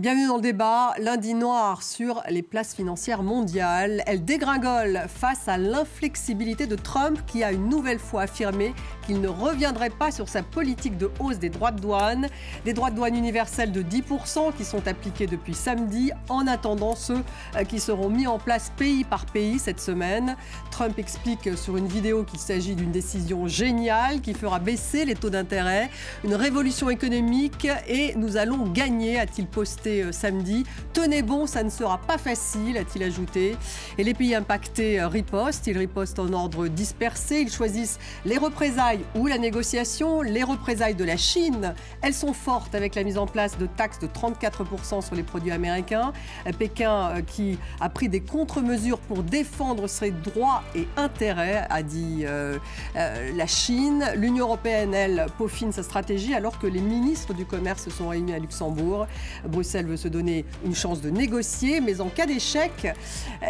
Bienvenue dans le débat. Lundi noir sur les places financières mondiales. Elle dégringole face à l'inflexibilité de Trump qui a une nouvelle fois affirmé qu'il ne reviendrait pas sur sa politique de hausse des droits de douane. Des droits de douane universels de 10% qui sont appliqués depuis samedi en attendant ceux qui seront mis en place pays par pays cette semaine. Trump explique sur une vidéo qu'il s'agit d'une décision géniale qui fera baisser les taux d'intérêt. Une révolution économique et nous allons gagner, a-t-il posté samedi. Tenez bon, ça ne sera pas facile, a-t-il ajouté. Et les pays impactés ripostent. Ils ripostent en ordre dispersé. Ils choisissent les représailles ou la négociation. Les représailles de la Chine, elles sont fortes avec la mise en place de taxes de 34% sur les produits américains. Pékin qui a pris des contre-mesures pour défendre ses droits et intérêts, a dit la Chine. L'Union européenne, elle, peaufine sa stratégie alors que les ministres du commerce se sont réunis à Luxembourg. Bruxelles veut se donner une chance de négocier, mais en cas d'échec,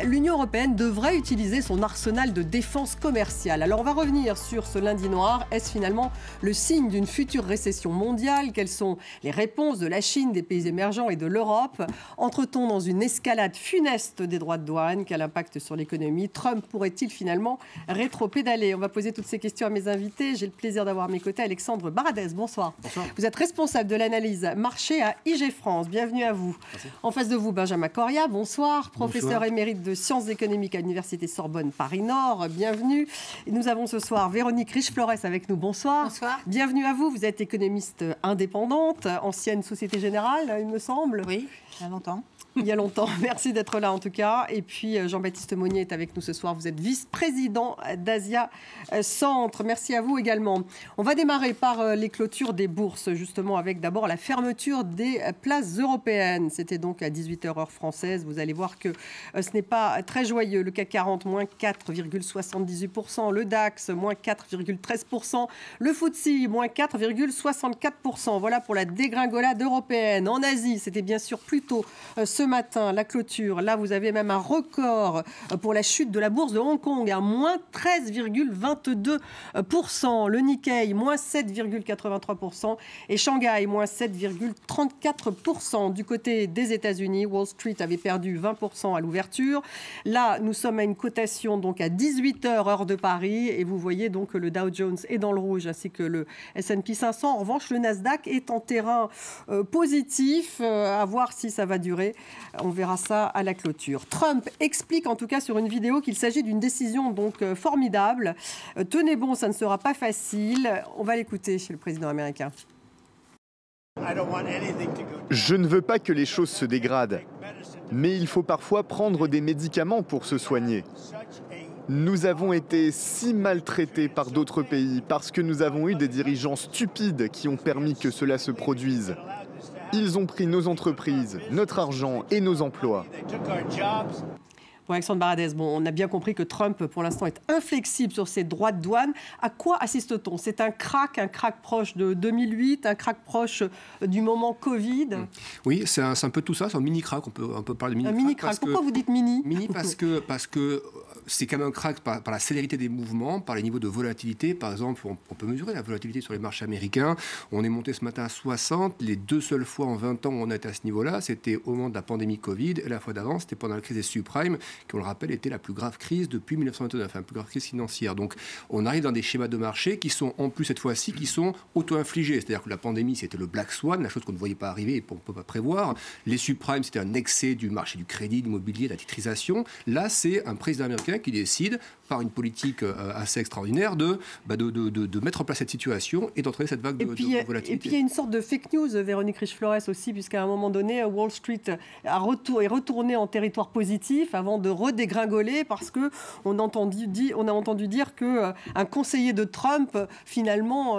l'Union européenne devrait utiliser son arsenal de défense commerciale. Alors on va revenir sur ce lundi noir. Est-ce finalement le signe d'une future récession mondiale? Quelles sont les réponses de la Chine, des pays émergents et de l'Europe? Entre-t-on dans une escalade funeste des droits de douane? Quel impact sur l'économie? Trump pourrait-il finalement rétro-pédaler? On va poser toutes ces questions à mes invités. J'ai le plaisir d'avoir à mes côtés Alexandre Baradez. Bonsoir. Bonsoir. Vous êtes responsable de l'analyse marché à IG France. Bienvenue à vous. Merci. En face de vous, Benjamin Coria, bonsoir. Professeur Bonsoir. émérite de sciences économiques à l'Université Sorbonne Paris-Nord, bienvenue. Et nous avons ce soir Véronique Riche-Flores avec nous, bonsoir. Bonsoir. Bienvenue à vous, vous êtes économiste indépendante, ancienne Société Générale, il me semble. Oui, il y a longtemps. Il y a longtemps. Merci d'être là en tout cas. Et puis Jean-Baptiste Monnier est avec nous ce soir. Vous êtes vice-président d'Asia Centre. Merci à vous également. On va démarrer par les clôtures des bourses, justement avec d'abord la fermeture des places européennes. C'était donc à 18h heure française. Vous allez voir que ce n'est pas très joyeux. Le CAC 40, moins 4,78%. Le DAX, moins 4,13%. Le FTSE, moins 4,64%. Voilà pour la dégringolade européenne. En Asie, c'était bien sûr plutôt ce matin, la clôture. Là, vous avez même un record pour la chute de la bourse de Hong Kong, à moins 13,22%. Le Nikkei, moins 7,83%. Et Shanghai, moins 7,34%. Du côté des États-Unis, Wall Street avait perdu 20% à l'ouverture. Là, nous sommes à une cotation donc à 18h heure de Paris. Et vous voyez donc que le Dow Jones est dans le rouge, ainsi que le S&P 500. En revanche, le Nasdaq est en terrain positif. À voir si ça va durer. On verra ça à la clôture. Trump explique en tout cas sur une vidéo qu'il s'agit d'une décision donc formidable. Tenez bon, ça ne sera pas facile. On va l'écouter chez le président américain. Je ne veux pas que les choses se dégradent, mais il faut parfois prendre des médicaments pour se soigner. Nous avons été si maltraités par d'autres pays parce que nous avons eu des dirigeants stupides qui ont permis que cela se produise. Ils ont pris nos entreprises, notre argent et nos emplois. Bon, Alexandre Baradez, on a bien compris que Trump, pour l'instant, est inflexible sur ses droits de douane. À quoi assiste-t-on? C'est un crack proche de 2008, un crack proche du moment Covid? Oui, c'est un peu tout ça, c'est un mini-crack, on peut parler de mini-crack. Un mini-crack, pourquoi vous dites mini? Mini parce que c'est quand même un crack par la célérité des mouvements, par les niveaux de volatilité. Par exemple, on peut mesurer la volatilité sur les marchés américains. On est monté ce matin à 60. Les deux seules fois en 20 ans où on a été à ce niveau-là, c'était au moment de la pandémie Covid. Et la fois d'avant, c'était pendant la crise des subprimes, qui, on le rappelle, était la plus grave crise depuis 1929, la plus grave crise financière. Donc, on arrive dans des schémas de marché qui sont, en plus, cette fois-ci, qui sont auto-infligés. C'est-à-dire que la pandémie, c'était le Black Swan, la chose qu'on ne voyait pas arriver et qu'on ne peut pas prévoir. Les subprimes, c'était un excès du marché du crédit, de l'immobilier, de la titrisation. Là, c'est un président américain qui décide, par une politique assez extraordinaire, de mettre en place cette situation et d'entraîner cette vague de volatilité. Et puis il y a une sorte de fake news, Véronique Riche-Flores aussi, puisqu'à un moment donné, Wall Street est retourné en territoire positif avant de redégringoler, parce qu'on a entendu dire qu'un conseiller de Trump, finalement,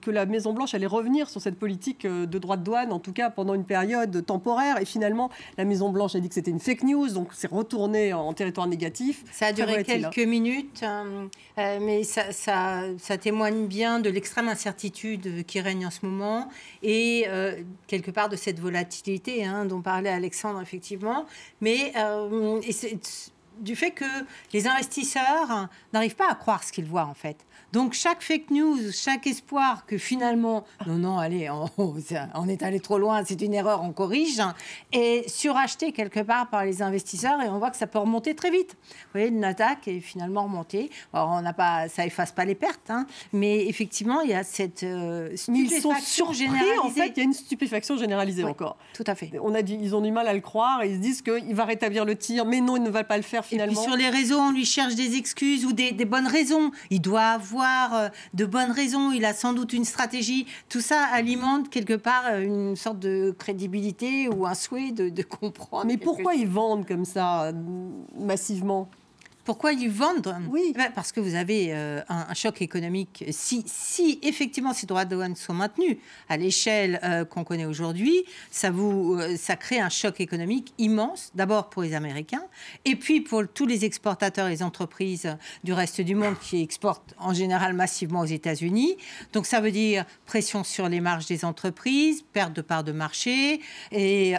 que la Maison-Blanche allait revenir sur cette politique de droits de douane, en tout cas pendant une période temporaire. Et finalement, la Maison-Blanche a dit que c'était une fake news, donc c'est retourné en territoire négatif. Ça a duré quelques minutes, mais ça témoigne bien de l'extrême incertitude qui règne en ce moment et quelque part de cette volatilité dont parlait Alexandre, effectivement. Mais du fait que les investisseurs n'arrivent pas à croire ce qu'ils voient, en fait. Donc, chaque fake news, chaque espoir que finalement, non, allez, on est allé trop loin, c'est une erreur, on corrige, est suracheté quelque part par les investisseurs et on voit que ça peut remonter très vite. Vous voyez, le Nasdaq est finalement remonté. Alors, ça efface pas les pertes, mais effectivement, il y a cette stupéfaction généralisée. En fait, il y a une stupéfaction généralisée encore. Tout à fait. Ils ont du mal à le croire. Ils se disent qu'il va rétablir le tir, mais non, il ne va pas le faire finalement. Et puis sur les réseaux, on lui cherche des excuses ou des bonnes raisons. Il doit avoir de bonnes raisons, il a sans doute une stratégie. Tout ça alimente quelque part une sorte de crédibilité ou un souhait de comprendre. Mais pourquoi ils vendent comme ça massivement ? Pourquoi ils vendent ? Oui. Parce que vous avez un choc économique. Si effectivement ces droits de douane sont maintenus à l'échelle qu'on connaît aujourd'hui, ça crée un choc économique immense, d'abord pour les Américains, et puis pour tous les exportateurs et les entreprises du reste du monde qui exportent en général massivement aux États-Unis. Donc ça veut dire pression sur les marges des entreprises, perte de parts de marché et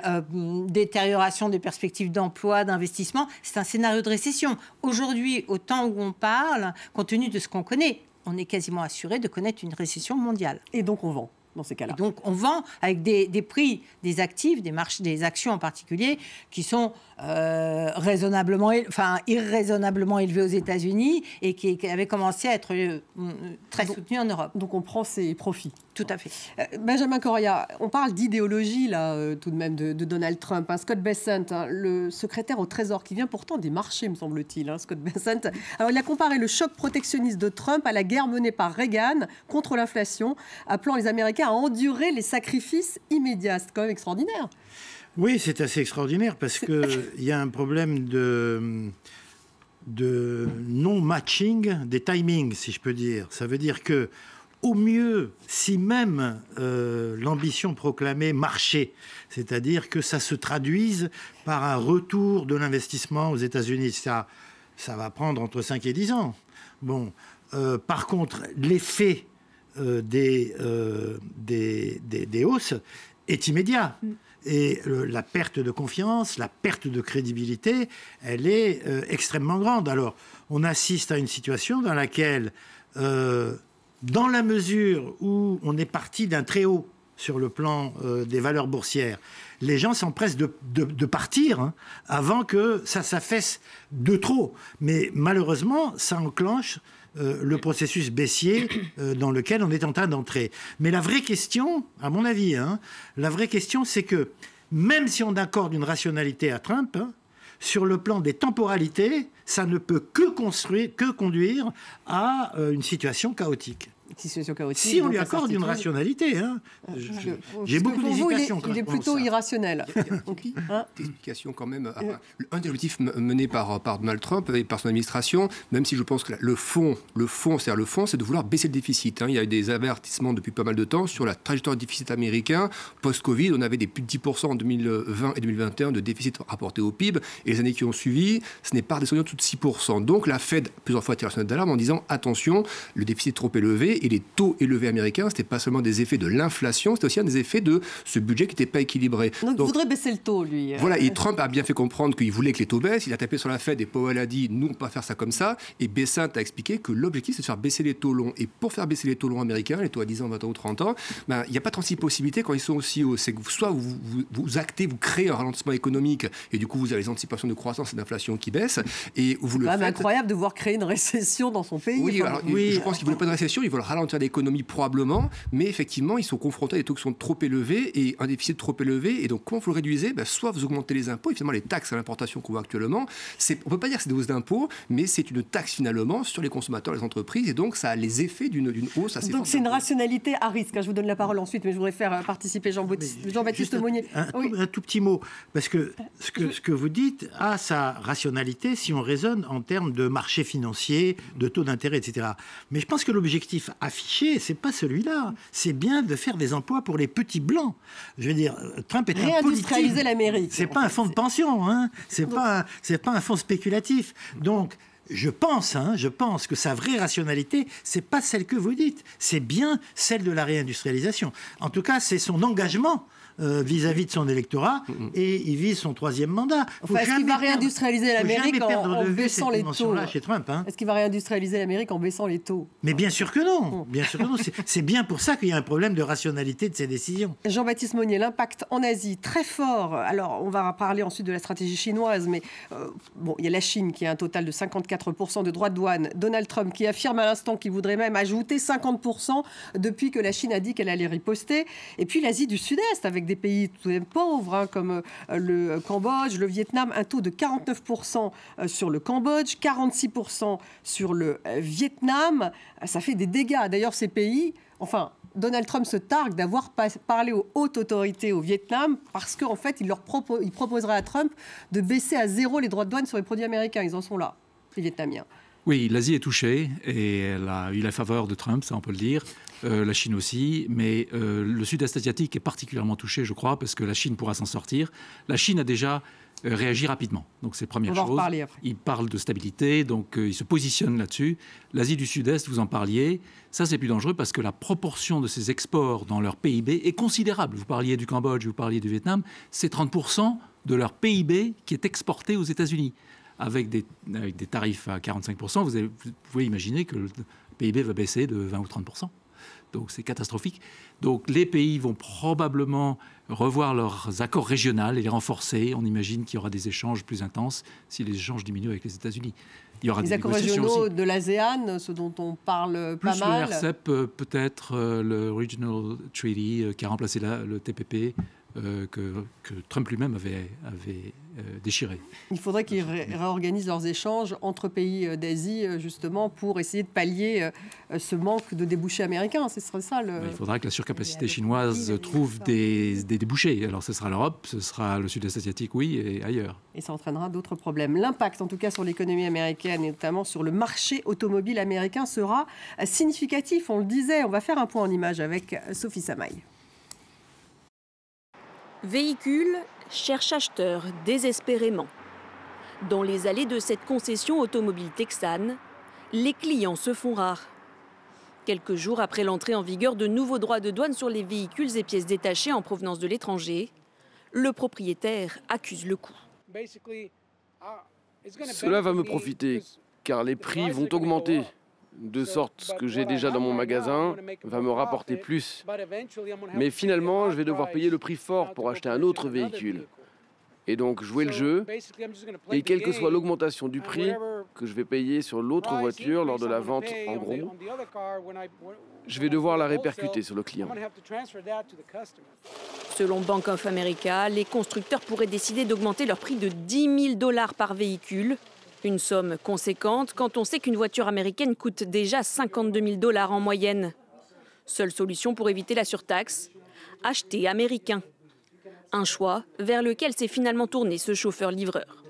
détérioration des perspectives d'emploi, d'investissement. C'est un scénario de récession. Aujourd'hui, au temps où on parle, compte tenu de ce qu'on connaît, on est quasiment assuré de connaître une récession mondiale. Et donc on vend dans ces cas-là. Et donc on vend avec des prix des actifs, des actions en particulier, qui sont irraisonnablement élevés aux États-Unis et qui avaient commencé à être très soutenus en Europe. Donc on prend ses profits. Tout à fait. Benjamin Correa, on parle d'idéologie là tout de même de Donald Trump. Scott Bessent, le secrétaire au Trésor, qui vient pourtant des marchés, me semble-t-il. Scott Bessent. Alors il a comparé le choc protectionniste de Trump à la guerre menée par Reagan contre l'inflation, appelant les Américains à endurer les sacrifices immédiats. C'est quand même extraordinaire. Oui, c'est assez extraordinaire parce qu'il y a un problème de non-matching des timings, si je peux dire. Ça veut dire que, au mieux, si même l'ambition proclamée marchait, c'est-à-dire que ça se traduise par un retour de l'investissement aux États-Unis, ça va prendre entre 5 et 10 ans. Bon, par contre, l'effet des hausses est immédiat. Et la perte de confiance, la perte de crédibilité, elle est extrêmement grande. Alors, on assiste à une situation dans laquelle, dans la mesure où on est parti d'un très haut sur le plan des valeurs boursières, les gens s'empressent de partir avant que ça s'affaisse de trop. Mais malheureusement, ça enclenche le processus baissier dans lequel on est en train d'entrer. Mais la vraie question, à mon avis, la vraie question, c'est que même si on accorde une rationalité à Trump, sur le plan des temporalités, ça ne peut que conduire à une situation chaotique. Si on lui accorde une rationalité, j'ai beaucoup d'hésitations. Il est plutôt irrationnel. Explication quand même. Un des objectifs menés par Donald Trump et par son administration, même si je pense que le fond, c'est de vouloir baisser le déficit. Il y a eu des avertissements depuis pas mal de temps sur la trajectoire du déficit américain. Post-Covid, on avait des plus de 10% en 2020 et 2021 de déficit rapporté au PIB. Et les années qui ont suivi, ce n'est pas redescendu en dessous de 6%. Donc la Fed, plusieurs fois, a tiré la sonnette d'alarme en disant attention, le déficit est trop élevé. Et les taux élevés américains, ce n'était pas seulement des effets de l'inflation, c'était aussi un des effets de ce budget qui n'était pas équilibré. Donc il voudrait baisser le taux, lui. Voilà, et Trump a bien fait comprendre qu'il voulait que les taux baissent. Il a tapé sur la Fed et Powell a dit nous, on ne peut pas faire ça comme ça. Et Bessent a expliqué que l'objectif, c'est de faire baisser les taux longs. Et pour faire baisser les taux longs américains, les taux à 10 ans, 20 ans ou 30 ans, il n'y a pas 36 possibilités quand ils sont aussi hauts. C'est que soit vous actez, vous créez un ralentissement économique et du coup, vous avez les anticipations de croissance et d'inflation qui baissent. Et vous le faites. C'est incroyable de voir créer une récession dans son pays. Oui, je pense qu'ils ne voulaient pas de récession, ils veulent ralentir l'économie probablement, mais effectivement, ils sont confrontés à des taux qui sont trop élevés et un déficit trop élevé. Et donc, comment vous le réduisez ? Soit vous augmentez les impôts, et finalement, les taxes à l'importation qu'on voit actuellement, on ne peut pas dire que c'est des hausses d'impôts, mais c'est une taxe finalement sur les consommateurs, les entreprises, et donc ça a les effets d'une hausse assez forte. Donc c'est une rationalité à risque. Je vous donne la parole ensuite, mais je voudrais faire participer Jean-Baptiste Monnier. Un tout petit mot, parce que ce que vous dites a sa rationalité si on raisonne en termes de marché financier, de taux d'intérêt, etc. Mais je pense que l'objectif affiché, c'est pas celui-là. C'est bien de faire des emplois pour les petits blancs. Je veux dire, Trump est un politique. Réindustrialiser l'Amérique. C'est pas un fonds de pension, c'est pas un fonds spéculatif. Donc, je pense que sa vraie rationalité, c'est pas celle que vous dites, c'est bien celle de la réindustrialisation. En tout cas, c'est son engagement vis-à-vis de son électorat, et il vise son 3e mandat. Enfin, est-ce qu'il va réindustrialiser l'Amérique en baissant les taux chez Trump, hein. Est-ce qu'il va réindustrialiser l'Amérique en baissant les taux? Mais bien sûr que non. Bien sûr que non. C'est bien pour ça qu'il y a un problème de rationalité de ces décisions. Jean-Baptiste Monnier, l'impact en Asie, très fort. Alors, on va parler ensuite de la stratégie chinoise, mais bon, il y a la Chine qui a un total de 54% de droits de douane. Donald Trump qui affirme à l'instant qu'il voudrait même ajouter 50% depuis que la Chine a dit qu'elle allait riposter. Et puis l'Asie du Sud-Est, avec des pays tout de même pauvres, hein, comme le Cambodge, le Vietnam, un taux de 49% sur le Cambodge, 46% sur le Vietnam. Ça fait des dégâts. D'ailleurs, ces pays, enfin, Donald Trump se targue d'avoir parlé aux hautes autorités au Vietnam parce qu'en fait, il proposerait à Trump de baisser à 0 les droits de douane sur les produits américains. Ils en sont là, les Vietnamiens. Oui, l'Asie est touchée et elle a eu la faveur de Trump, ça on peut le dire. La Chine aussi, mais le Sud-Est asiatique est particulièrement touché, je crois, parce que la Chine pourra s'en sortir. La Chine a déjà réagi rapidement, donc c'est première chose. On va en reparler après. Il parle de stabilité, donc il se positionne là-dessus. L'Asie du Sud-Est, vous en parliez, ça c'est plus dangereux parce que la proportion de ces exports dans leur PIB est considérable. Vous parliez du Cambodge, vous parliez du Vietnam, c'est 30% de leur PIB qui est exporté aux États-Unis. Avec des tarifs à 45%, vous pouvez imaginer que le PIB va baisser de 20 ou 30%. Donc c'est catastrophique. Donc les pays vont probablement revoir leurs accords régionaux et les renforcer. On imagine qu'il y aura des échanges plus intenses si les échanges diminuent avec les États-Unis. Il y aura les des accords négociations régionaux aussi. De l'ASEAN, ce dont on parle pas plus mal. Le RCEP, peut-être le Regional Treaty qui a remplacé le TPP. Que Trump lui-même avait déchiré. Il faudrait qu'ils réorganisent leurs échanges entre pays d'Asie, justement, pour essayer de pallier ce manque de débouchés américains. Ce serait ça le... Il faudra que la surcapacité chinoise trouve des débouchés. Alors ce sera l'Europe, ce sera le Sud-Est asiatique, oui, et ailleurs. Et ça entraînera d'autres problèmes. L'impact, en tout cas, sur l'économie américaine, et notamment sur le marché automobile américain, sera significatif. On le disait, on va faire un point en image avec Sophie Samaï. Véhicules cherche acheteur désespérément. Dans les allées de cette concession automobile texane, les clients se font rares. Quelques jours après l'entrée en vigueur de nouveaux droits de douane sur les véhicules et pièces détachées en provenance de l'étranger, le propriétaire accuse le coup. Cela va me profiter, car les prix vont augmenter. De sorte que ce que j'ai déjà dans mon magasin va me rapporter plus. Mais finalement, je vais devoir payer le prix fort pour acheter un autre véhicule. Et donc jouer le jeu, et quelle que soit l'augmentation du prix que je vais payer sur l'autre voiture lors de la vente en gros, je vais devoir la répercuter sur le client. Selon Bank of America, les constructeurs pourraient décider d'augmenter leur prix de $10 000 par véhicule. Une somme conséquente quand on sait qu'une voiture américaine coûte déjà $52 000 en moyenne. Seule solution pour éviter la surtaxe, acheter américain. Un choix vers lequel s'est finalement tourné ce chauffeur-livreur.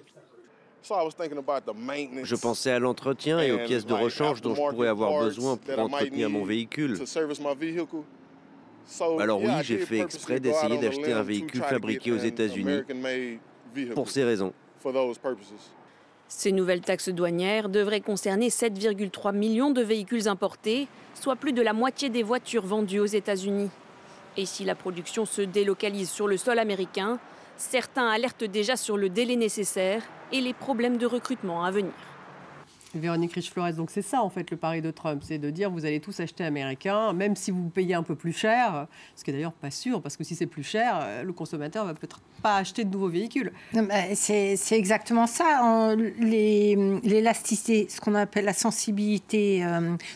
Je pensais à l'entretien et aux pièces de rechange dont je pourrais avoir besoin pour entretenir mon véhicule. Alors oui, j'ai fait exprès d'essayer d'acheter un véhicule fabriqué aux États-Unis pour ces raisons. Ces nouvelles taxes douanières devraient concerner 7,3 millions de véhicules importés, soit plus de la moitié des voitures vendues aux États-Unis. Et si la production se délocalise sur le sol américain, certains alertent déjà sur le délai nécessaire et les problèmes de recrutement à venir. Véronique Riche-Flores, donc c'est ça en fait le pari de Trump, c'est de dire vous allez tous acheter américain, même si vous payez un peu plus cher, ce qui est d'ailleurs pas sûr, parce que si c'est plus cher, le consommateur va peut-être pas acheter de nouveaux véhicules. C'est exactement ça. L'élasticité, ce qu'on appelle la sensibilité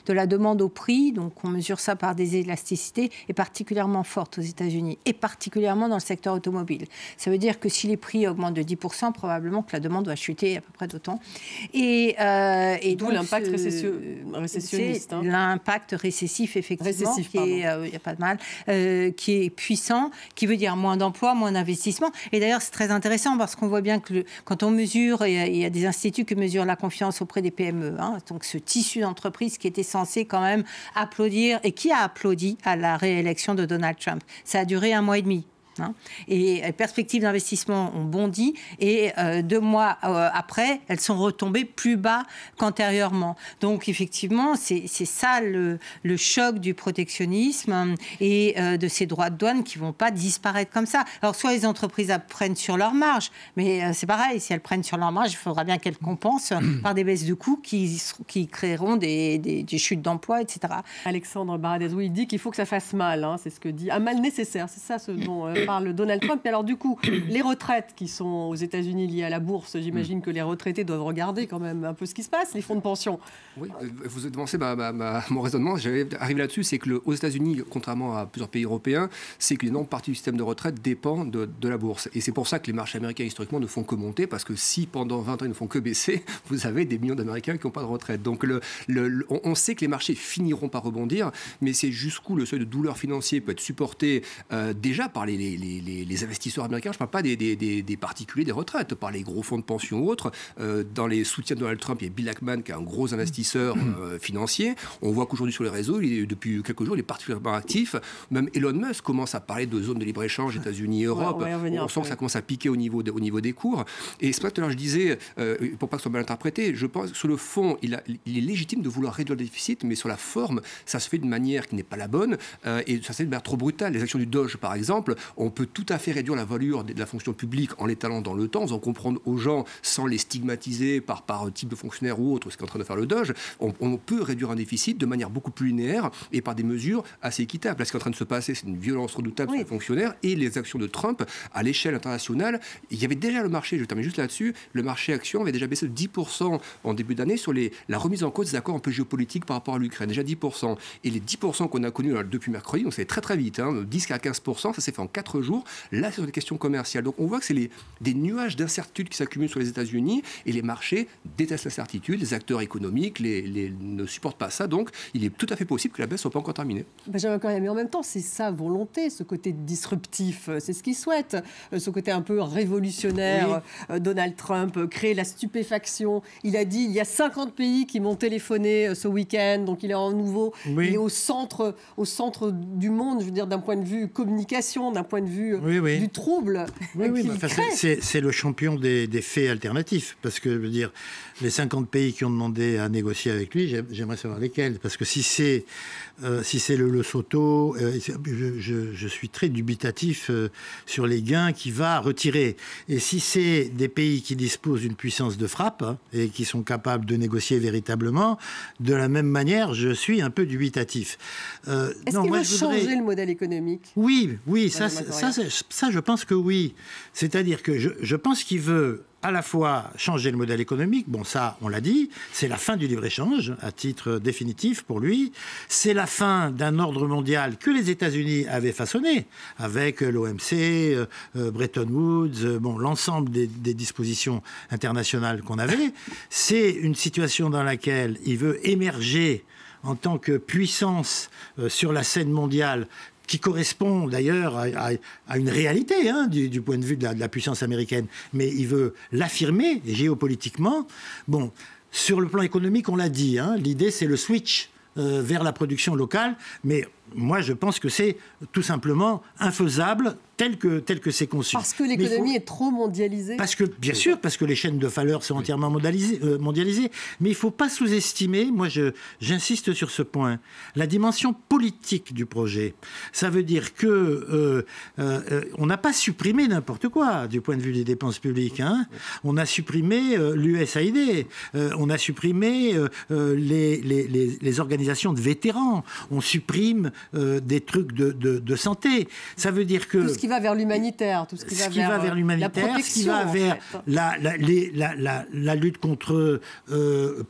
de la demande au prix, donc on mesure ça par des élasticités, est particulièrement forte aux États-Unis, et particulièrement dans le secteur automobile. Ça veut dire que si les prix augmentent de 10%, probablement que la demande va chuter à peu près d'autant. Et d'où l'impact récessionniste. L'impact récessif, effectivement, il n'y a pas de mal, qui est puissant, qui veut dire moins d'emplois, moins d'investissements. Et d'ailleurs, c'est très intéressant parce qu'on voit bien que quand on mesure, il y a des instituts qui mesurent la confiance auprès des PME. Donc ce tissu d'entreprise qui était censé quand même applaudir et qui a applaudi à la réélection de Donald Trump. Ça a duré 1 mois et demi. Et les perspectives d'investissement ont bondi et 2 mois après, elles sont retombées plus bas qu'antérieurement. Donc effectivement, c'est ça le choc du protectionnisme et de ces droits de douane qui ne vont pas disparaître comme ça. Alors soit les entreprises prennent sur leur marge, mais c'est pareil, si elles prennent sur leur marge, il faudra bien qu'elles compensent par des baisses de coûts qui créeront des chutes d'emplois, etc. Alexandre Baradez, oui, il dit qu'il faut que ça fasse mal, c'est ce que dit, un mal nécessaire, c'est ça ce dont parle Donald Trump. Et alors du coup, les retraites qui sont aux États-Unis liées à la bourse, j'imagine que les retraités doivent regarder quand même un peu ce qui se passe, les fonds de pension. Oui, vous avez devancé mon raisonnement, j'allais arriver là-dessus, c'est que aux États-Unis, contrairement à plusieurs pays européens, c'est qu'une énorme partie du système de retraite dépend de la bourse. Et c'est pour ça que les marchés américains, historiquement, ne font que monter, parce que si pendant 20 ans, ils ne font que baisser, vous avez des millions d'Américains qui n'ont pas de retraite. Donc on sait que les marchés finiront par rebondir, mais c'est jusqu'où le seuil de douleur financier peut être supporté déjà par les investisseurs américains. Je ne parle pas des particuliers des retraites, par les gros fonds de pension ou autres. Dans les soutiens de Donald Trump, il y a Bill Ackman qui est un gros investisseur financier. On voit qu'aujourd'hui sur les réseaux, depuis quelques jours, il est particulièrement actif. Même Elon Musk commence à parler de zones de libre-échange, États-Unis et Europe. On sent que ça commence à piquer au niveau des cours. Et c'est pour ça que tout à l'heure je disais, pour pas que ce soit mal interprété, je pense que sur le fond, il est légitime de vouloir réduire le déficit, mais sur la forme, ça se fait d'une manière qui n'est pas la bonne et ça se fait de manière trop brutale. Les actions du Doge, par exemple, on peut tout à fait réduire la valeur de la fonction publique en l'étalant dans le temps, en faisant comprendre aux gens, sans les stigmatiser par type de fonctionnaire ou autre, ce qu'est en train de faire le Doge. On peut réduire un déficit de manière beaucoup plus linéaire et par des mesures assez équitables. Là, ce qui est en train de se passer, c'est une violence redoutable sur les fonctionnaires et les actions de Trump à l'échelle internationale. Il y avait déjà le marché, je termine juste là-dessus, le marché action avait déjà baissé de 10% en début d'année sur la remise en cause des accords un peu géopolitiques par rapport à l'Ukraine, déjà 10%. Et les 10% qu'on a connus depuis mercredi, donc c'est très très vite, 10 à 15%, ça s'est fait en 4 jours. Là, c'est sur des questions commerciales. Donc on voit que c'est des nuages d'incertitude qui s'accumulent sur les États-Unis et les marchés détestent l'incertitude, les acteurs économiques ne supportent pas ça. Donc il est tout à fait possible que la baisse ne soit pas encore terminée. Benjamin Corrier, mais en même temps, c'est sa volonté, ce côté disruptif, c'est ce qu'il souhaite, ce côté un peu révolutionnaire. Oui. Donald Trump, créer la stupéfaction. Il a dit, il y a 50 pays qui m'ont téléphoné ce week-end, donc il est en nouveau, il est au centre du monde, je veux dire, d'un point de vue communication, d'un point de vue du trouble. C'est le champion des faits alternatifs, parce que, je veux dire, les 50 pays qui ont demandé à négocier avec lui, j'aimerais savoir lesquels, parce que si c'est le Lesotho, je suis très dubitatif sur les gains qu'il va retirer. Et si c'est des pays qui disposent d'une puissance de frappe et qui sont capables de négocier véritablement, de la même manière, je suis un peu dubitatif. Est-ce qu'il veut changer le modèle économique ? Oui, ça, je pense que oui. C'est-à-dire que je pense qu'il veut à la fois changer le modèle économique, bon ça on l'a dit, c'est la fin du libre-échange à titre définitif pour lui, c'est la fin d'un ordre mondial que les États-Unis avaient façonné avec l'OMC, Bretton Woods, l'ensemble des dispositions internationales qu'on avait. C'est une situation dans laquelle il veut émerger en tant que puissance sur la scène mondiale, qui correspond d'ailleurs à une réalité du point de vue de la puissance américaine. Mais il veut l'affirmer géopolitiquement. Bon, sur le plan économique, on l'a dit, l'idée c'est le switch vers la production locale, mais moi je pense que c'est tout simplement infaisable tel que c'est conçu. Parce que l'économie est trop mondialisée. Bien sûr, parce que les chaînes de valeur sont entièrement mondialisées. Mais il ne faut pas sous-estimer, moi j'insiste sur ce point, la dimension politique du projet. Ça veut dire que on n'a pas supprimé n'importe quoi du point de vue des dépenses publiques. On a supprimé l'USAID, on a supprimé les organisations de vétérans, on supprime des trucs de santé. Ça veut dire que... Tout ce qui va vers l'humanitaire, tout ce qui va vers l'humanitaire, ce qui va vers la lutte contre...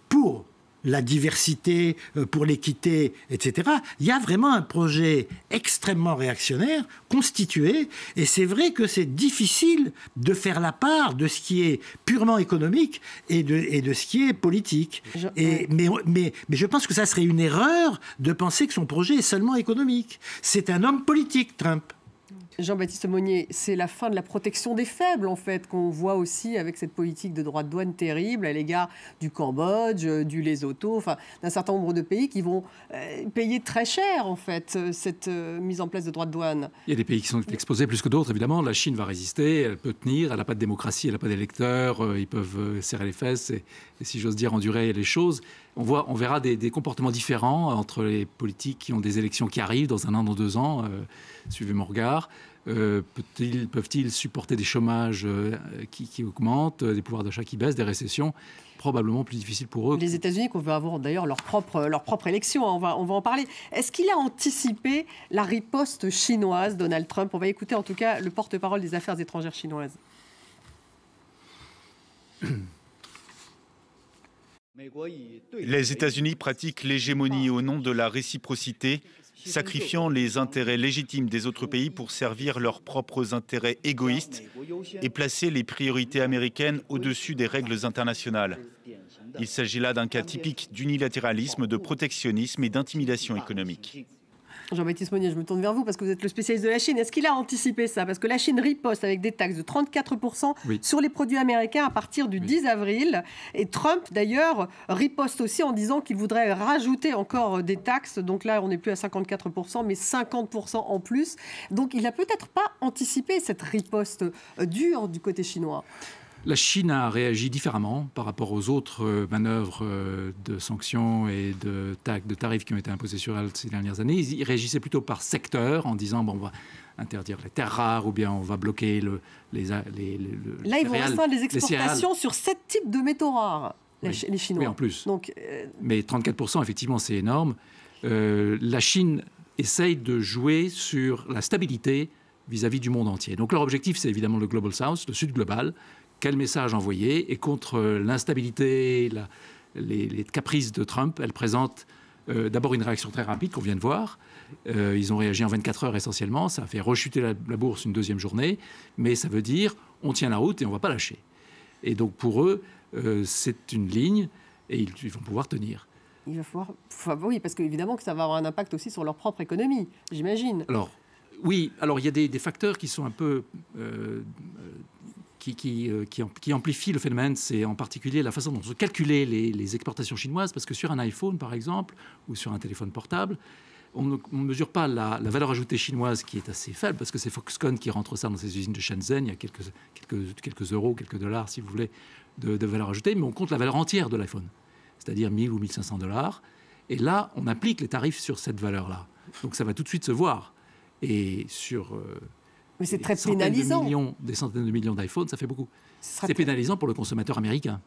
pour la diversité, pour l'équité, etc. Il y a vraiment un projet extrêmement réactionnaire, constitué, et c'est vrai que c'est difficile de faire la part de ce qui est purement économique et de ce qui est politique. Mais je pense que ça serait une erreur de penser que son projet est seulement économique. C'est un homme politique, Trump. Jean-Baptiste Monnier, c'est la fin de la protection des faibles, en fait, qu'on voit aussi avec cette politique de droits de douane terrible à l'égard du Cambodge, du Lesotho, enfin, d'un certain nombre de pays qui vont payer très cher, en fait, cette mise en place de droits de douane. Il y a des pays qui sont exposés plus que d'autres, évidemment. La Chine va résister, elle peut tenir, elle n'a pas de démocratie, elle n'a pas d'électeurs, ils peuvent serrer les fesses et, si j'ose dire, endurer les choses. On verra des comportements différents entre les politiques qui ont des élections qui arrivent dans 1 an, dans 2 ans. Suivez mon regard. Peuvent-ils supporter des chômages qui augmentent, des pouvoirs d'achat qui baissent, des récessions? Probablement plus difficile pour eux. Les États-Unis qu'on veut avoir d'ailleurs leur propre élection, on va en parler. Est-ce qu'il a anticipé la riposte chinoise, Donald Trump? On va écouter en tout cas le porte-parole des affaires étrangères chinoises. Les États-Unis pratiquent l'hégémonie au nom de la réciprocité, sacrifiant les intérêts légitimes des autres pays pour servir leurs propres intérêts égoïstes et placer les priorités américaines au-dessus des règles internationales. Il s'agit là d'un cas typique d'unilatéralisme, de protectionnisme et d'intimidation économique. Jean-Baptiste Monnier, je me tourne vers vous parce que vous êtes le spécialiste de la Chine. Est-ce qu'il a anticipé ça? Parce que la Chine riposte avec des taxes de 34% sur les produits américains à partir du 10 avril. Et Trump, d'ailleurs, riposte aussi en disant qu'il voudrait rajouter encore des taxes. Donc là, on n'est plus à 54%, mais 50% en plus. Donc il n'a peut-être pas anticipé cette riposte dure du côté chinois. La Chine a réagi différemment par rapport aux autres manœuvres de sanctions et de tarifs qui ont été imposés sur elle ces dernières années. Ils réagissaient plutôt par secteur en disant bon, on va interdire les terres rares ou bien on va bloquer les là, ils vont restreindre les exportations sur 7 types de métaux rares, les Chinois. Oui, en plus. Donc, mais 34%, effectivement, c'est énorme. La Chine essaye de jouer sur la stabilité vis-à-vis du monde entier. Donc leur objectif, c'est évidemment le Global South, le Sud global. Quel message envoyer? Et contre l'instabilité, les caprices de Trump, elle présente d'abord une réaction très rapide qu'on vient de voir. Ils ont réagi en 24 heures essentiellement. Ça a fait rechuter la bourse une 2e journée. Mais ça veut dire on tient la route et on ne va pas lâcher. Et donc pour eux, c'est une ligne et ils vont pouvoir tenir. Il va falloir... oui, parce qu'évidemment que ça va avoir un impact aussi sur leur propre économie, j'imagine. Alors, oui. Alors il y a des facteurs qui sont un peu... qui amplifie le phénomène, c'est en particulier la façon dont sont calculées les exportations chinoises, parce que sur un iPhone, par exemple, ou sur un téléphone portable, on ne mesure pas la valeur ajoutée chinoise, qui est assez faible, parce que c'est Foxconn qui rentre ça dans ses usines de Shenzhen. Il y a quelques euros, quelques dollars, si vous voulez, de valeur ajoutée, mais on compte la valeur entière de l'iPhone, c'est-à-dire 1000 ou 1500 dollars. Et là, on applique les tarifs sur cette valeur-là. Donc ça va tout de suite se voir. Et sur... mais c'est très pénalisant. Des centaines de millions d'iPhones, ça fait beaucoup. C'est pénalisant pour le consommateur américain.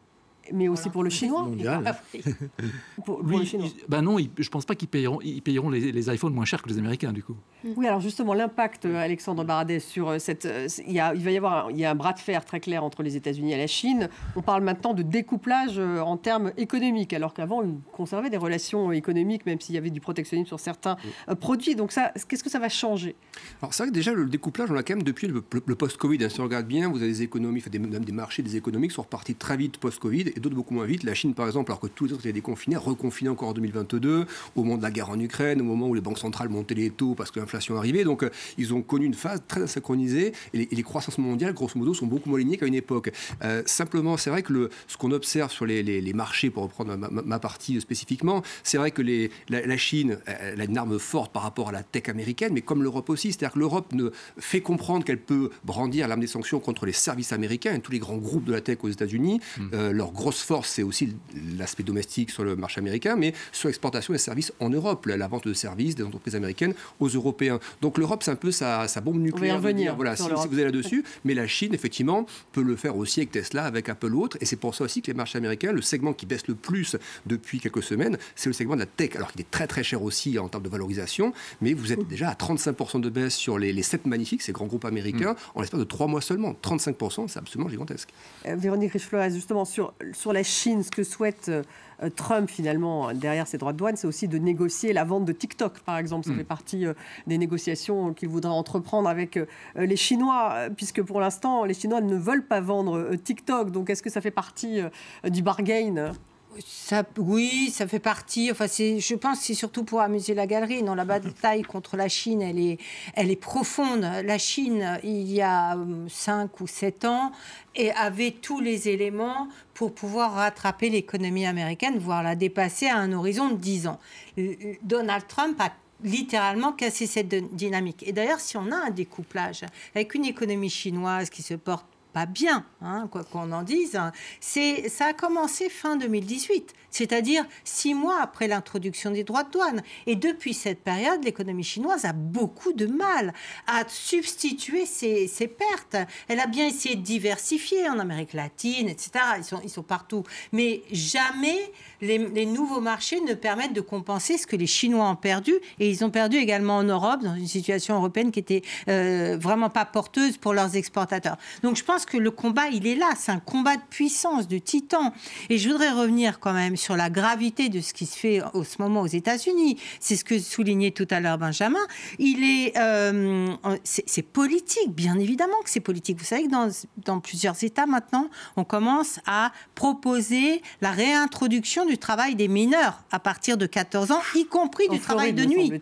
Mais aussi pour le Chinois. Mondial. pour le Chinois. Ben non, je ne pense pas qu'ils payeront les iPhones moins chers que les Américains, du coup. Oui, alors justement, l'impact, Alexandre Baradès, il y a un bras de fer très clair entre les États-Unis et la Chine. On parle maintenant de découplage en termes économiques, alors qu'avant, ils conservaient des relations économiques, même s'il y avait du protectionnisme sur certains produits. Donc ça, qu'est-ce que ça va changer? Alors c'est vrai que déjà, le découplage, on l'a quand même depuis le post-Covid. Si on regarde bien, vous avez des économies, même des marchés, des économies qui sont repartis très vite post-Covid et d'autres beaucoup moins vite. La Chine, par exemple, alors que tous les autres étaient déconfinés, reconfinés encore en 2022, au moment de la guerre en Ukraine, au moment où les banques centrales montaient les taux parce que l'inflation arrivait. Donc, ils ont connu une phase très synchronisée et les croissances mondiales, grosso modo, sont beaucoup moins alignées qu'à une époque. Simplement, c'est vrai que ce qu'on observe sur les marchés, pour reprendre ma partie spécifiquement, c'est vrai que la Chine, elle a une arme forte par rapport à la tech américaine, mais comme l'Europe aussi. C'est-à-dire que l'Europe ne fait comprendre qu'elle peut brandir l'arme des sanctions contre les services américains et tous les grands groupes de la tech aux États-Unis. Leur grosse force, c'est aussi l'aspect domestique sur le marché américain, mais sur l'exportation des services en Europe, la vente de services des entreprises américaines aux Européens. Donc l'Europe, c'est un peu sa bombe nucléaire. On va y revenir. Voilà, si vous êtes là-dessus, mais la Chine, effectivement, peut le faire aussi avec Tesla, avec Apple ou autres, et c'est pour ça aussi que les marchés américains, le segment qui baisse le plus depuis quelques semaines, c'est le segment de la tech, alors qu'il est très très cher aussi en termes de valorisation, mais vous êtes déjà à 35% de baisse sur les 7 magnifiques, ces grands groupes américains, en l'espace de 3 mois seulement. 35%, c'est absolument gigantesque. Véronique Riche-Flores, justement, sur la Chine, ce que souhaite Trump, finalement, derrière ses droits de douane, c'est aussi de négocier la vente de TikTok, par exemple. Ça fait partie des négociations qu'il voudra entreprendre avec les Chinois, puisque pour l'instant, les Chinois ne veulent pas vendre TikTok. Donc, est-ce que ça fait partie du bargain ? Oui, ça fait partie. Enfin, je pense que c'est surtout pour amuser la galerie. Non, la bataille contre la Chine, elle est profonde. La Chine, il y a 5 ou 7 ans, avait tous les éléments pour pouvoir rattraper l'économie américaine, voire la dépasser à un horizon de 10 ans. Donald Trump a littéralement casser cette dynamique. Et d'ailleurs, si on a un découplage avec une économie chinoise qui se porte pas bien, hein, quoi qu'on en dise, ça a commencé fin 2018, c'est-à-dire 6 mois après l'introduction des droits de douane. Et depuis cette période, l'économie chinoise a beaucoup de mal à substituer ses pertes. Elle a bien essayé de diversifier en Amérique latine, etc. Ils sont partout. Mais jamais les nouveaux marchés ne permettent de compenser ce que les Chinois ont perdu. Et ils ont perdu également en Europe, dans une situation européenne qui était vraiment pas porteuse pour leurs exportateurs. Donc je pense que le combat, il est là. C'est un combat de puissance, de titan. Et je voudrais revenir quand même sur la gravité de ce qui se fait en ce moment aux États-Unis. C'est ce que soulignait tout à l'heure Benjamin. C'est politique, bien évidemment que c'est politique. Vous savez que dans plusieurs États maintenant, on commence à proposer la réintroduction du travail des mineurs à partir de 14 ans, y compris du travail de nuit.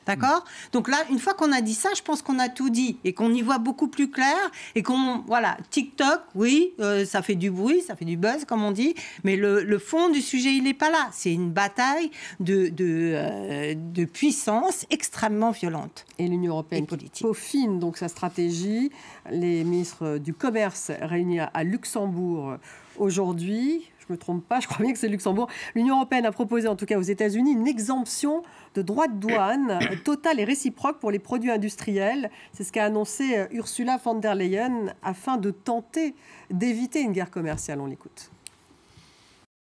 D'accord ? Donc là, une fois qu'on a dit ça, je pense qu'on a tout dit et qu'on y voit beaucoup plus clair et voilà, TikTok, oui, ça fait du bruit, ça fait du buzz, comme on dit, mais le fond du sujet, il n'est pas là. C'est une bataille de puissance extrêmement violente. Et l'Union européenne peaufine donc sa stratégie. Les ministres du Commerce réunis à Luxembourg aujourd'hui. Je ne me trompe pas, je crois bien que c'est Luxembourg. L'Union européenne a proposé, en tout cas aux États-Unis, une exemption de droits de douane totale et réciproque pour les produits industriels. C'est ce qu'a annoncé Ursula von der Leyen afin de tenter d'éviter une guerre commerciale. On l'écoute.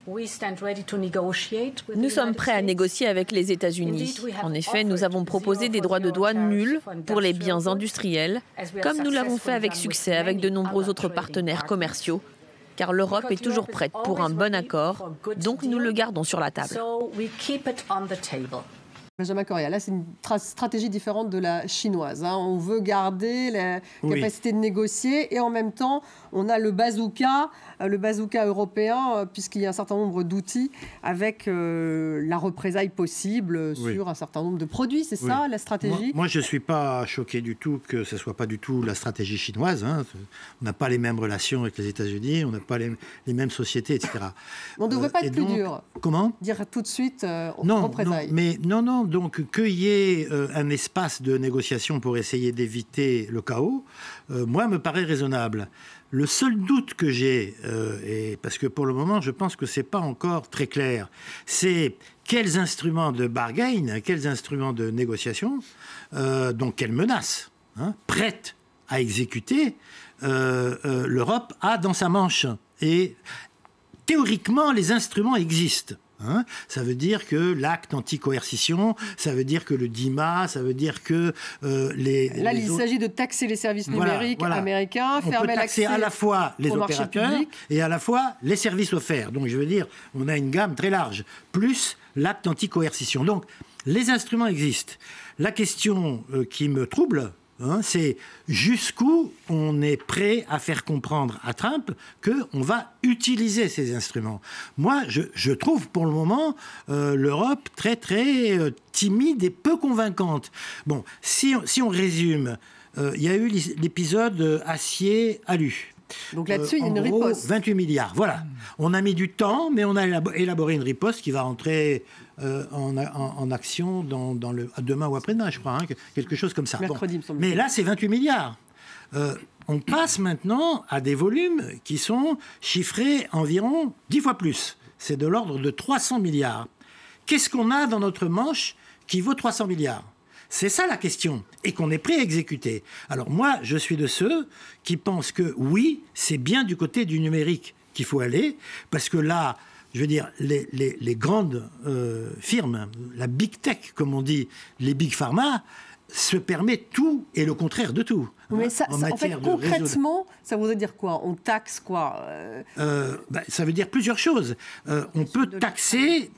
Nous sommes prêts à négocier avec les États-Unis. En effet, nous avons proposé des droits de douane nuls pour les biens industriels, comme nous l'avons fait avec succès avec de nombreux autres partenaires commerciaux. Car l'Europe est toujours prête pour un bon accord, donc nous le gardons sur la table. Benjamin Correa, là c'est une stratégie différente de la chinoise. On veut garder la capacité de négocier et en même temps on a le bazooka européen puisqu'il y a un certain nombre d'outils avec la représaille possible sur un certain nombre de produits. C'est ça la stratégie ? Moi je ne suis pas choqué du tout que ce ne soit pas du tout la stratégie chinoise. On n'a pas les mêmes relations avec les États-Unis, on n'a pas les mêmes sociétés, etc. On ne devrait pas être plus dur. Comment ? Dire tout de suite représailles. Non. Donc, qu'il y ait un espace de négociation pour essayer d'éviter le chaos, moi, me paraît raisonnable. Le seul doute que j'ai, parce que pour le moment, je pense que ce n'est pas encore très clair, c'est quels instruments de bargain, quels instruments de négociation, donc quelles menaces prêtes à exécuter, l'Europe a dans sa manche. Et théoriquement, les instruments existent. Ça veut dire que l'acte anti-coercition, ça veut dire que le DIMA, ça veut dire que il s'agit de taxer les services numériques américains, fermer l'accès à la fois les opérateurs et à la fois les services offerts. Donc je veux dire, on a une gamme très large, plus l'acte anti-coercition. Donc les instruments existent. La question qui me trouble, c'est jusqu'où on est prêt à faire comprendre à Trump qu'on va utiliser ces instruments. Moi, je trouve pour le moment l'Europe très, très timide et peu convaincante. Bon, si on résume, il y a eu l'épisode acier-alu. Donc là-dessus, il y a une riposte. 28 milliards, voilà. On a mis du temps, mais on a élaboré une riposte qui va entrer en action demain ou après-demain, je crois, quelque chose comme ça. Mercredi, me semble. Mais là, c'est 28 milliards. On passe maintenant à des volumes qui sont chiffrés environ 10 fois plus. C'est de l'ordre de 300 milliards. Qu'est-ce qu'on a dans notre manche qui vaut 300 milliards ? C'est ça la question, et qu'on est prêt à exécuter. Alors moi, je suis de ceux qui pensent que oui, c'est bien du côté du numérique qu'il faut aller, parce que là, je veux dire, les grandes firmes, la big tech, comme on dit, les big pharma, se permettent tout et le contraire de tout. Mais ça, en fait, concrètement, ça voudrait dire quoi? On taxe quoi? Ça veut dire plusieurs choses. On peut taxer...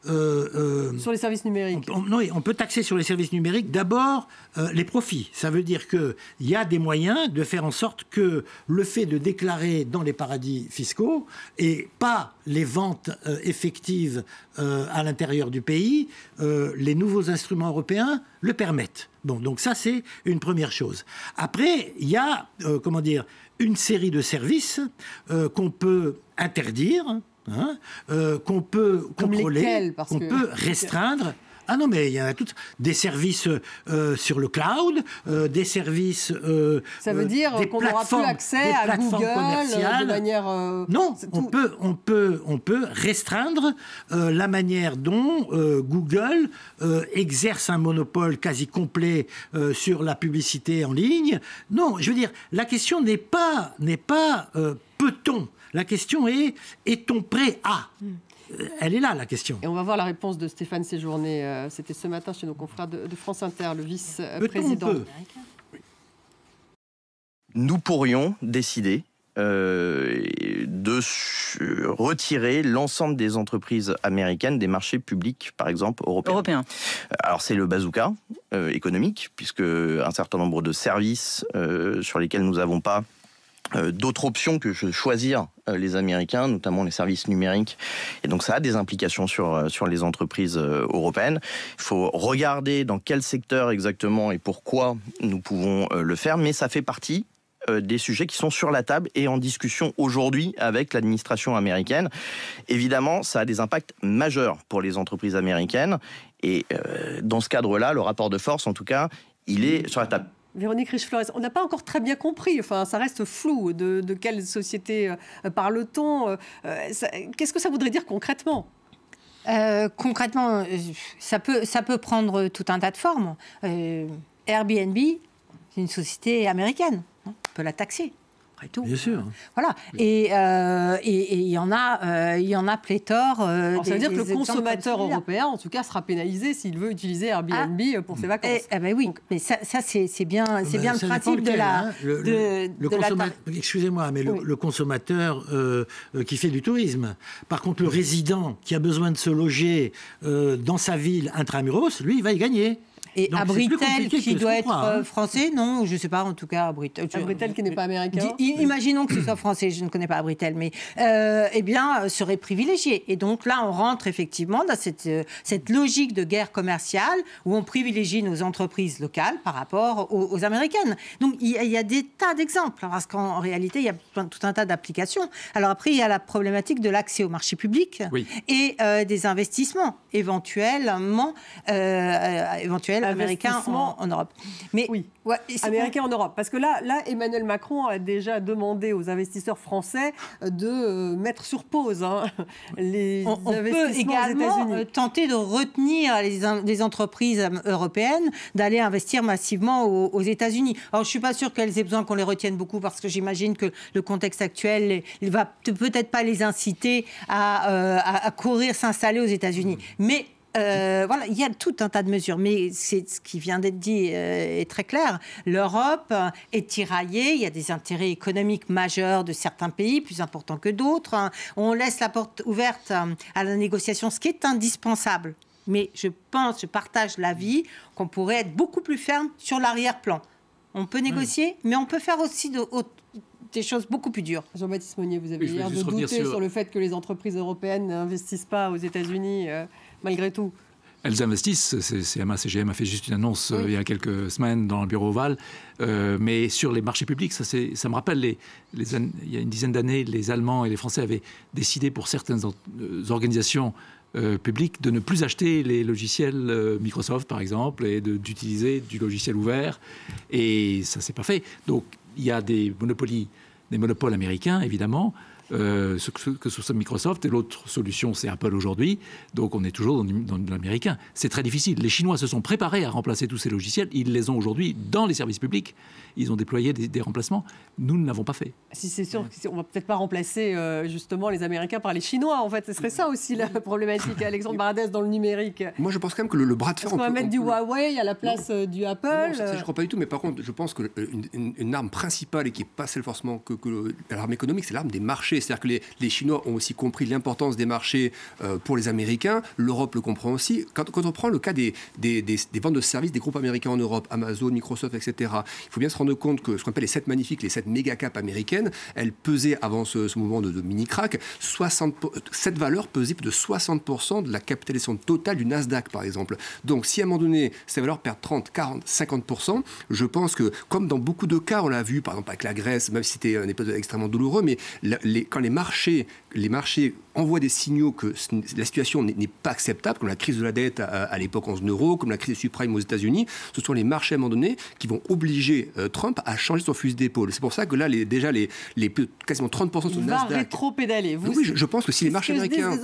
sur les services numériques. On peut taxer sur les services numériques d'abord les profits. Ça veut dire qu'il y a des moyens de faire en sorte que le fait de déclarer dans les paradis fiscaux et pas les ventes effectives à l'intérieur du pays, les nouveaux instruments européens le permettent. Bon, donc ça, c'est une première chose. Après, il y a, une série de services qu'on peut interdire, qu'on peut contrôler, qu'on peut restreindre. Ah non, mais il y en a toutes. Des services sur le cloud, des services... ça veut dire qu'on n'aura plus accès à Google de manière... Non, on peut restreindre la manière dont Google exerce un monopole quasi complet sur la publicité en ligne. Non, je veux dire, la question n'est pas peut-on. La question est, est-on prêt à... Elle est là, la question. Et on va voir la réponse de Stéphane Séjourné. C'était ce matin chez nos confrères de France Inter, le vice-président. Nous pourrions décider de retirer l'ensemble des entreprises américaines des marchés publics, par exemple, européens. Alors, c'est le bazooka économique, puisque un certain nombre de services sur lesquels nous n'avons pas d'autres options que de choisir les Américains, notamment les services numériques. Et donc ça a des implications sur les entreprises européennes. Il faut regarder dans quel secteur exactement et pourquoi nous pouvons le faire, mais ça fait partie des sujets qui sont sur la table et en discussion aujourd'hui avec l'administration américaine. Évidemment, ça a des impacts majeurs pour les entreprises américaines. Et dans ce cadre-là, le rapport de force, en tout cas, il est sur la table. Véronique Riche-Flores, on n'a pas encore très bien compris, enfin ça reste flou, de quelle société parle-t-on? Qu'est-ce que ça voudrait dire concrètement? Concrètement, ça peut prendre tout un tas de formes. Airbnb, c'est une société américaine, on peut la taxer. Tout. Bien sûr. Voilà. Et il y en a pléthore. Alors, ça veut dire que le consommateur européen, en tout cas, sera pénalisé s'il veut utiliser Airbnb pour ses vacances. Ben oui, mais ça c'est bien le principe de la... Excusez-moi, mais le consommateur qui fait du tourisme. Par contre, le résident qui a besoin de se loger dans sa ville intramuros, lui, il va y gagner. Et donc, Abritel, qui doit être français, non, je ne sais pas, en tout cas, Abritel. Abritel qui n'est pas américain. Imaginons que ce soit français, je ne connais pas Abritel, mais serait privilégié. Et donc là, on rentre effectivement dans cette logique de guerre commerciale où on privilégie nos entreprises locales par rapport aux américaines. Donc il y a des tas d'exemples, parce qu'en réalité, il y a tout un tas d'applications. Alors après, il y a la problématique de l'accès au marché public et des investissements éventuellement américains en Europe. Mais oui, américains en Europe. Parce que là, Emmanuel Macron a déjà demandé aux investisseurs français de mettre sur pause les investissements aux États-Unis. On peut également tenter de retenir les entreprises européennes d'aller investir massivement aux États-Unis. Alors, je ne suis pas sûre qu'elles aient besoin qu'on les retienne beaucoup, parce que j'imagine que le contexte actuel ne va peut-être pas les inciter à courir s'installer aux États-Unis. Mais voilà, il y a tout un tas de mesures, mais ce qui vient d'être dit est très clair. L'Europe est tiraillée, il y a des intérêts économiques majeurs de certains pays, plus importants que d'autres. On laisse la porte ouverte à la négociation, ce qui est indispensable. Mais je partage l'avis qu'on pourrait être beaucoup plus ferme sur l'arrière-plan. On peut négocier, mais on peut faire aussi des choses beaucoup plus dures. Jean-Baptiste Monnier, vous avez l'air de douter sur le fait que les entreprises européennes n'investissent pas aux États-Unis malgré tout. Elles investissent. CMA-CGM a fait juste une annonce il y a quelques semaines dans le bureau Oval. Mais sur les marchés publics, ça me rappelle, il y a une dizaine d'années, les Allemands et les Français avaient décidé pour certaines organisations publiques de ne plus acheter les logiciels Microsoft, par exemple, et d'utiliser du logiciel ouvert. Et ça ne s'est pas fait. Donc, il y a des monopoles américains, évidemment. que ce soit Microsoft, et l'autre solution, c'est Apple aujourd'hui. Donc, on est toujours dans l'américain. C'est très difficile. Les Chinois se sont préparés à remplacer tous ces logiciels. Ils les ont aujourd'hui dans les services publics. Ils ont déployé des remplacements. Nous ne l'avons pas fait. Si c'est sûr, on ne va peut-être pas remplacer justement les Américains par les Chinois. En fait, ce serait ça aussi la problématique. Alexandre Baradès dans le numérique. Moi, je pense quand même que le bras de fer... Est-ce qu'on va mettre du Huawei à la place du Apple? Non, ça, je ne crois pas du tout. Mais par contre, je pense qu'une arme principale et qui n'est pas celle forcément que l'arme économique, c'est l'arme des marchés. C'est-à-dire que les Chinois ont aussi compris l'importance des marchés pour les Américains. L'Europe le comprend aussi. Quand on prend le cas des ventes de services des groupes américains en Europe, Amazon, Microsoft, etc., il faut bien se rendre compte que ce qu'on appelle les 7 magnifiques, les 7 méga-caps américaines, elles pesaient, avant ce mouvement de mini-crack, cette valeur pesait plus de 60% de la capitalisation totale du Nasdaq, par exemple. Donc, si à un moment donné, ces valeurs perdent 30, 40, 50%, je pense que, comme dans beaucoup de cas, on l'a vu, par exemple avec la Grèce, même si c'était un épisode extrêmement douloureux, mais quand les marchés envoient des signaux que la situation n'est pas acceptable, comme la crise de la dette à l'époque en zone euro, comme la crise des subprimes aux États-Unis, ce sont les marchés à un moment donné qui vont obliger Trump à changer son fusil d'épaule. C'est pour ça que là, déjà, quasiment 30% sur le Nasdaq... Il va rétro-pédaler. Oui, je pense que si les marchés américains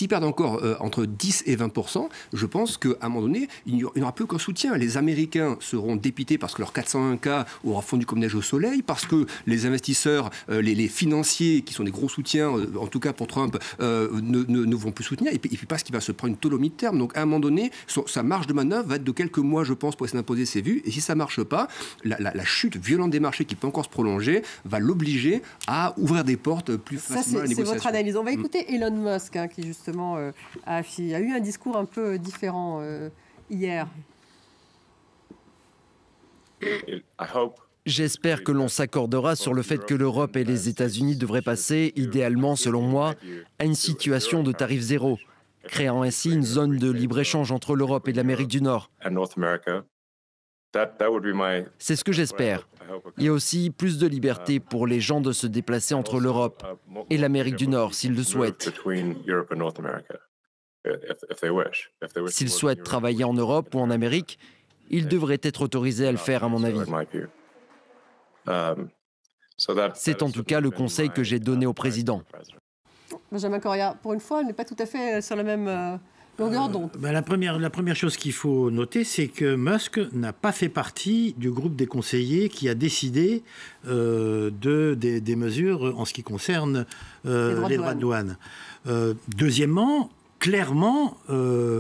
perdent encore entre 10 et 20%, je pense qu'à un moment donné, il n'y aura plus qu'un soutien. Les Américains seront dépités parce que leur 401K aura fondu comme neige au soleil, parce que les investisseurs, les financiers, qui sont des gros soutiens, en tout cas pour Trump, ne vont plus soutenir, et puis parce qu'il va se prendre une taux au mi-terme. Donc à un moment donné, sa marge de manœuvre va être de quelques mois, je pense, pour essayer d'imposer ses vues, et si ça ne marche pas, la chute violente des marchés qui peut encore se prolonger va l'obliger à ouvrir des portes plus facilement à la négociation. C'est votre analyse. On va écouter Elon Musk, qui justement a eu un discours un peu différent hier. J'espère que l'on s'accordera sur le fait que l'Europe et les États-Unis devraient passer, idéalement selon moi, à une situation de tarif zéro, créant ainsi une zone de libre-échange entre l'Europe et l'Amérique du Nord. C'est ce que j'espère. Il y a aussi plus de liberté pour les gens de se déplacer entre l'Europe et l'Amérique du Nord s'ils le souhaitent. S'ils souhaitent travailler en Europe ou en Amérique, ils devraient être autorisés à le faire, à mon avis. C'est en tout cas le conseil que j'ai donné au président. Benjamin Correa, pour une fois, on n'est pas tout à fait sur la même longueur d'onde. La première chose qu'il faut noter, c'est que Musk n'a pas fait partie du groupe des conseillers qui a décidé des mesures en ce qui concerne les droits de douane. Deuxièmement, clairement,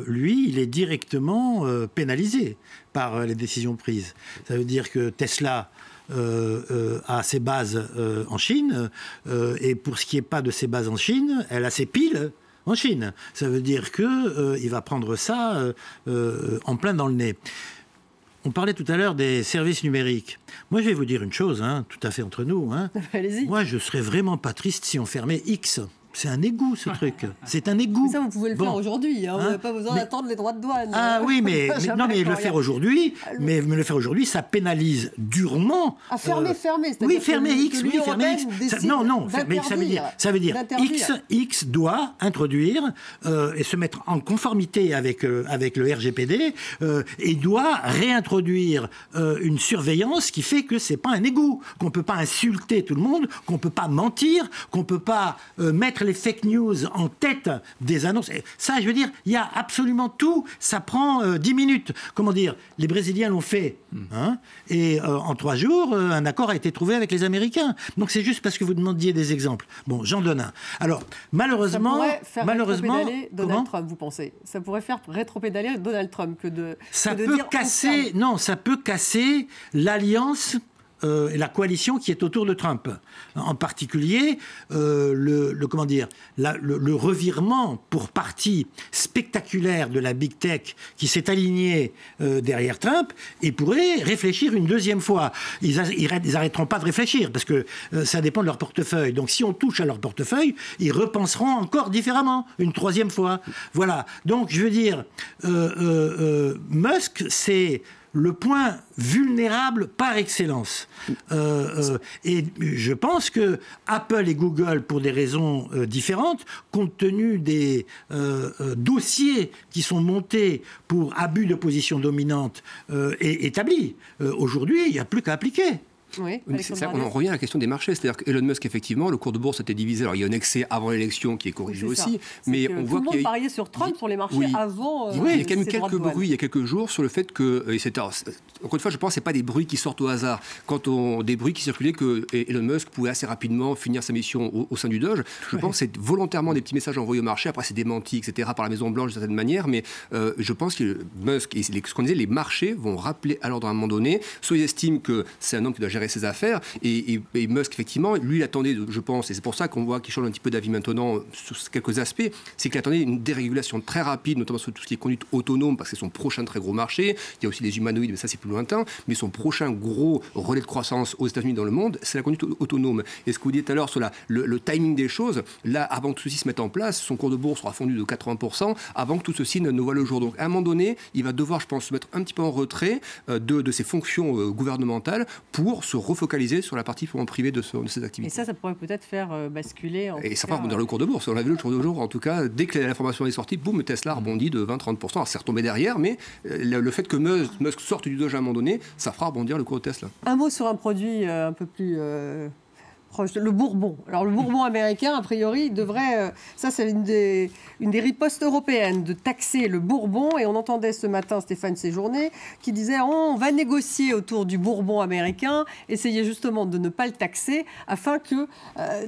lui, il est directement pénalisé par les décisions prises. Ça veut dire que Tesla a ses bases en Chine, et pour ce qui n'est pas de ses bases en Chine, elle a ses piles en Chine. Ça veut dire qu'il va prendre ça en plein dans le nez. On parlait tout à l'heure des services numériques. Moi, je vais vous dire une chose, tout à fait entre nous. Allez-y. Moi, je serais vraiment pas triste si on fermait X. C'est un égout, ce truc. C'est un égout. Mais ça, vous pouvez le faire aujourd'hui. Vous n'avez pas besoin d'attendre les droits de douane. Ah oui, mais le faire aujourd'hui, ça pénalise durement. Ah, fermer. Oui, fermer X. Oui, fermer X. Fermer, ça veut dire X doit introduire et se mettre en conformité avec le RGPD et doit réintroduire une surveillance qui fait que c'est pas un égout, qu'on peut pas insulter tout le monde, qu'on peut pas mentir, qu'on peut pas mettre les fake news en tête des annonces. Ça, je veux dire, il y a absolument tout. Ça prend 10 minutes. Comment dire? Les Brésiliens l'ont fait. Et en 3 jours, un accord a été trouvé avec les Américains. Donc c'est juste parce que vous demandiez des exemples. Bon, j'en donne un. Alors, malheureusement... Ça pourrait faire rétropédaler Donald Trump, vous pensez? Ça pourrait faire rétropédaler Donald Trump ça peut casser l'alliance et la coalition qui est autour de Trump. En particulier, le revirement pour partie spectaculaire de la Big Tech qui s'est aligné derrière Trump et pourrait réfléchir une deuxième fois. Ils n'arrêteront pas de réfléchir parce que ça dépend de leur portefeuille. Donc si on touche à leur portefeuille, ils repenseront encore différemment une troisième fois. Voilà. Donc je veux dire, Musk, c'est le point vulnérable par excellence. Et je pense que Apple et Google, pour des raisons différentes, compte tenu des dossiers qui sont montés pour abus de position dominante et établis, aujourd'hui, il n'y a plus qu'à appliquer. Oui, on en revient à la question des marchés. C'est-à-dire qu'Elon Musk, effectivement, le cours de bourse était divisé. Alors, il y a un excès avant l'élection qui est corrigé aussi. Mais on voit qu'il y a parié sur Trump, sur les marchés avant. Il y a quand même quelques bruits il y a quelques jours sur le fait que. Encore une fois, je pense que ce n'est pas des bruits qui sortent au hasard. Des bruits qui circulaient que Elon Musk pouvait assez rapidement finir sa mission au sein du Doge. Je pense que c'est volontairement des petits messages envoyés au marché. Après, c'est démenti, etc., par la Maison-Blanche d'une certaine manière. Mais je pense que Musk et ce qu'on disait, les marchés vont rappeler à l'ordre à un moment donné. Soit ils estiment que c'est un homme qui doit gérer ses affaires. Et Musk, effectivement, lui, il attendait, je pense, et c'est pour ça qu'on voit qu'il change un petit peu d'avis maintenant sur quelques aspects, c'est qu'il attendait une dérégulation très rapide, notamment sur tout ce qui est conduite autonome, parce que c'est son prochain très gros marché. Il y a aussi les humanoïdes, mais ça, c'est plus lointain. Mais son prochain gros relais de croissance aux États-Unis dans le monde, c'est la conduite autonome. Et ce que vous disiez tout à l'heure sur le timing des choses, là, avant que tout ceci se mette en place, son cours de bourse sera fondu de 80% avant que tout ceci ne voit le jour. Donc, à un moment donné, il va devoir, je pense, se mettre un petit peu en retrait de ses fonctions gouvernementales pour se refocaliser sur la partie privée de ses activités. Et ça pourrait peut-être faire basculer. Et ça fera rebondir le cours de bourse. On l'a vu le jour de jour, en tout cas, dès que l'information est sortie, boum, Tesla rebondit de 20-30%. Alors, c'est retombé derrière, mais le fait que Musk sorte du Doge à un moment donné, ça fera rebondir le cours de Tesla. Un mot sur un produit un peu plus proche, le Bourbon. Alors le Bourbon américain, a priori, devrait... ça, c'est une des ripostes européennes, de taxer le Bourbon. Et on entendait ce matin Stéphane Séjourné qui disait on va négocier autour du Bourbon américain, essayer justement de ne pas le taxer, afin que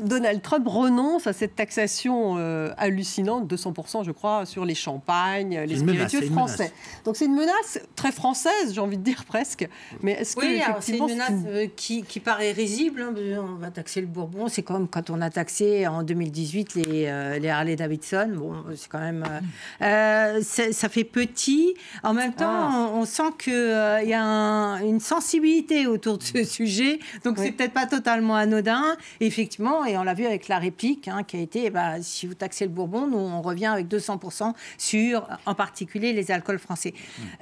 Donald Trump renonce à cette taxation hallucinante, 200%, je crois, sur les champagnes, les spiritueux français. Donc c'est une menace très française, j'ai envie de dire presque. Mais est-ce que c'est une menace qui paraît risible, hein. On va taxer le Bourbon, c'est comme quand on a taxé en 2018 les Harley Davidson. Bon, c'est quand même... ça fait petit. En même temps, on sent qu'il y a une sensibilité autour de ce sujet. Donc, c'est peut-être pas totalement anodin. Et effectivement, et on l'a vu avec la réplique qui a été, si vous taxez le Bourbon, nous, on revient avec 200% sur, en particulier, les alcools français.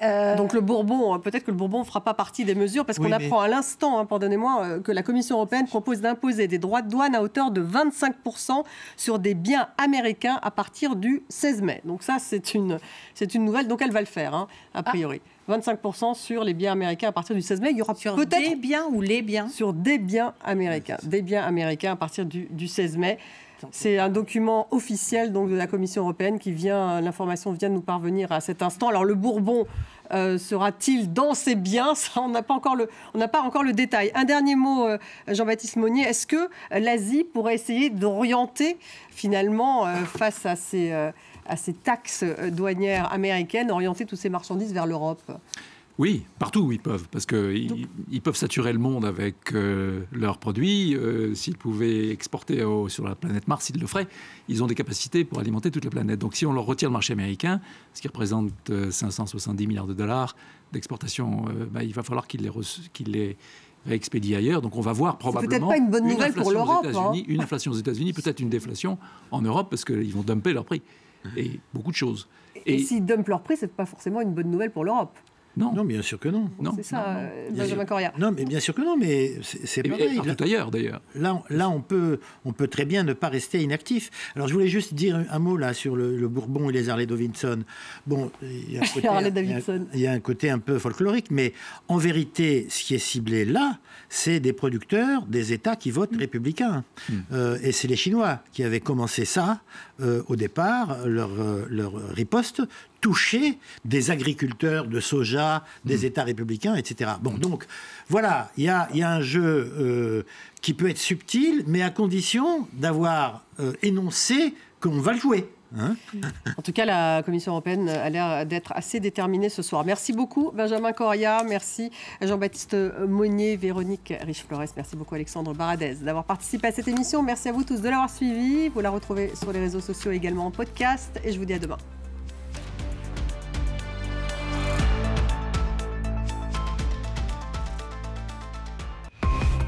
Donc, le Bourbon, peut-être que le Bourbon ne fera pas partie des mesures, parce qu'on apprend à l'instant, pardonnez-moi, que la Commission européenne propose d'imposer des droits de douane à hauteur de 25% sur des biens américains à partir du 16 mai. Donc ça, c'est une nouvelle. Donc elle va le faire, a priori. 25% sur les biens américains à partir du 16 mai. Il y aura sur peut-être des biens ou les biens. Sur des biens américains. Des biens américains à partir du 16 mai. C'est un document officiel donc, de la Commission européenne l'information vient de nous parvenir à cet instant. Alors le Bourbon sera-t-il dans ces biens? Ça, on n'a pas encore le détail. Un dernier mot, Jean-Baptiste Monnier. Est-ce que l'Asie pourrait essayer d'orienter finalement face à ces taxes douanières américaines, orienter toutes ces marchandises vers l'Europe? Oui, partout où ils peuvent, parce qu'ils peuvent saturer le monde avec leurs produits. S'ils pouvaient exporter sur la planète Mars, ils le feraient. Ils ont des capacités pour alimenter toute la planète. Donc si on leur retire le marché américain, ce qui représente 570 milliards de dollars d'exportation, il va falloir qu'ils les réexpédient ailleurs. Donc on va voir probablement peut-être pas une bonne nouvelle pour l'Europe. Une inflation aux États-Unis, peut-être une déflation en Europe, parce qu'ils vont dumper leur prix. Et beaucoup de choses. Et s'ils dumpent leur prix, c'est pas forcément une bonne nouvelle pour l'Europe. Non, bien sûr que non. C'est ça, Benjamin Correa. Non, mais bien sûr que non, mais c'est pareil. Et tout ailleurs, d'ailleurs. Là, on peut très bien ne pas rester inactif. Alors, je voulais juste dire un mot là sur le Bourbon et les Harley Davidson. Bon, il y a un côté un peu folklorique, mais en vérité, ce qui est ciblé là, c'est des producteurs des États qui votent républicains. Et c'est les Chinois qui avaient commencé ça au départ, leur riposte, toucher des agriculteurs de soja, des États républicains, etc. Bon, donc, voilà, il y a un jeu qui peut être subtil, mais à condition d'avoir énoncé qu'on va le jouer. En tout cas, la Commission européenne a l'air d'être assez déterminée ce soir. Merci beaucoup, Benjamin Correa. Merci, Jean-Baptiste Monnier, Véronique Riche-Flores. Merci beaucoup, Alexandre Baradez, d'avoir participé à cette émission. Merci à vous tous de l'avoir suivi. Vous la retrouvez sur les réseaux sociaux également en podcast. Et je vous dis à demain.